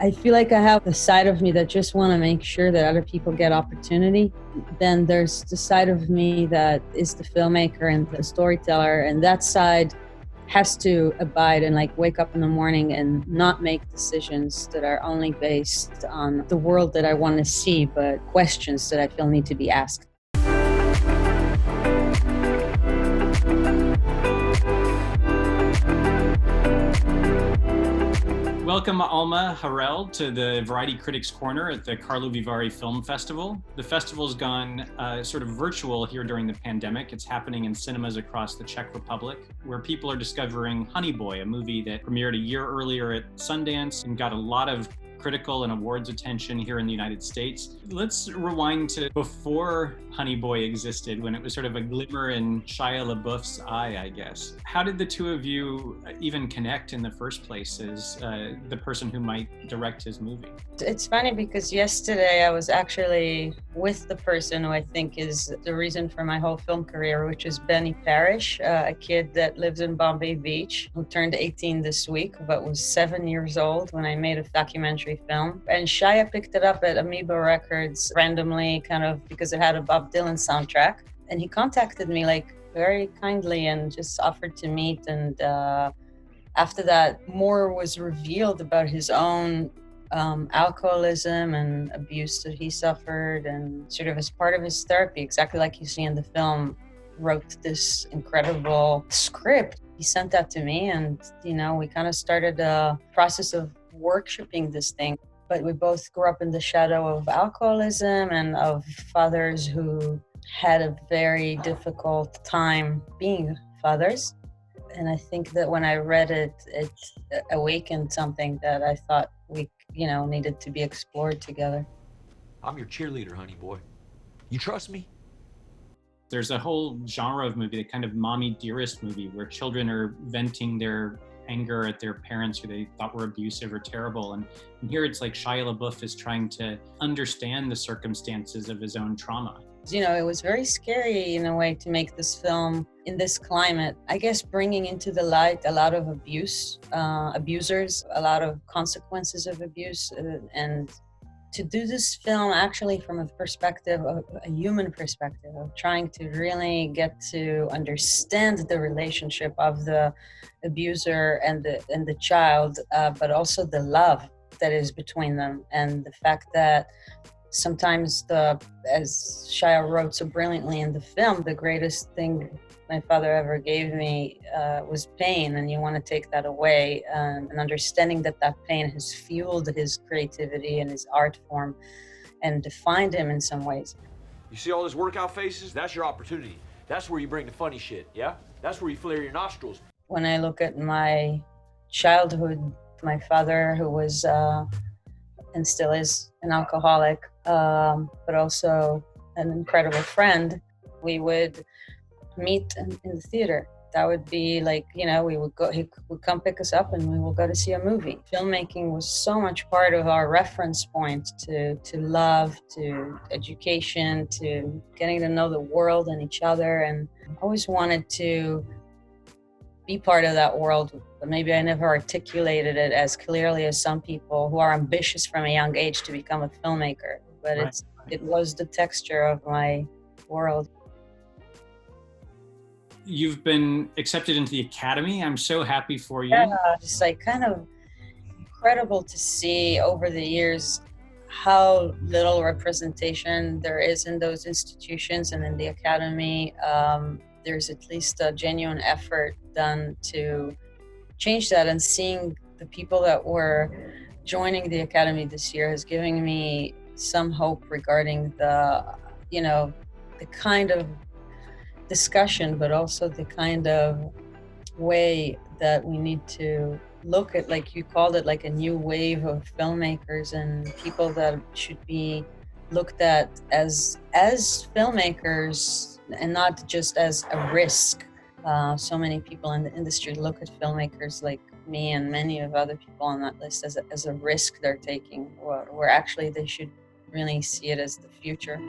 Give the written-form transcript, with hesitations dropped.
I feel like I have the side of me that just want to make sure that other people get opportunity. Then there's the side of me that is the filmmaker and the storyteller, and that side has to abide and like wake up in the morning and not make decisions that are only based on the world that I want to see, but questions that I feel need to be asked. Welcome, Alma Harel, to the Variety Critics Corner at the Carlo Vivari Film Festival. The festival's gone sort of virtual here during the pandemic. It's happening in cinemas across the Czech Republic, where people are discovering Honey Boy, a movie that premiered a year earlier at Sundance and got a lot of critical and awards attention here in the United States. Let's rewind to before Honey Boy existed, when it was sort of a glimmer in Shia LaBeouf's eye, I guess. How did the two of you even connect in the first place as the person who might direct his movie? It's funny because yesterday I was actually with the person who I think is the reason for my whole film career, which is Benny Parrish, a kid that lives in Bombay Beach, who turned 18 this week, but was 7 years old when I made a documentary film. And Shia picked it up at Amoeba Records randomly, kind of because it had a Bob Dylan soundtrack. And he contacted me like very kindly and just offered to meet. And after that, more was revealed about his own alcoholism and abuse that he suffered, and sort of as part of his therapy, exactly like you see in the film, wrote this incredible script. He sent that to me, and we kind of started a process of workshopping this thing. But we both grew up in the shadow of alcoholism and of fathers who had a very difficult time being fathers. And I think that when I read it, it awakened something that I thought we, needed to be explored together. I'm your cheerleader, honey boy. You trust me? There's a whole genre of movie, the kind of mommy dearest movie, where children are venting their anger at their parents who they thought were abusive or terrible. And here it's like Shia LaBeouf is trying to understand the circumstances of his own trauma. It was very scary in a way to make this film in this climate. I guess bringing into the light a lot of abuse, abusers, a lot of consequences of abuse, and to do this film actually from a perspective, a human perspective, of trying to really get to understand the relationship of the abuser and the child, but also the love that is between them, and the fact that sometimes as Shia wrote so brilliantly in the film, the greatest thing my father ever gave me was pain, and you want to take that away, and understanding that pain has fueled his creativity and his art form and defined him in some ways. You see all those workout faces? That's your opportunity. That's where you bring the funny shit, yeah? That's where you flare your nostrils. When I look at my childhood, my father, who was and still is an alcoholic, but also an incredible friend, we would meet in the theater. That would be like, we would go, he would come pick us up and we will go to see a movie. Filmmaking was so much part of our reference point to love, to education, to getting to know the world and each other. And I always wanted to be part of that world, but maybe I never articulated it as clearly as some people who are ambitious from a young age to become a filmmaker. But Right. It was the texture of my world. You've been accepted into the Academy. I'm so happy for you. Yeah, just like kind of incredible to see over the years how little representation there is in those institutions and in the Academy. There's at least a genuine effort done to change that, and seeing the people that were joining the Academy this year has given me some hope regarding the kind of discussion, but also the kind of way that we need to look at, like you called it, like a new wave of filmmakers and people that should be looked at as filmmakers and not just as a risk. So many people in the industry look at filmmakers like me and many of other people on that list as a risk they're taking, where actually they should really see it as the future.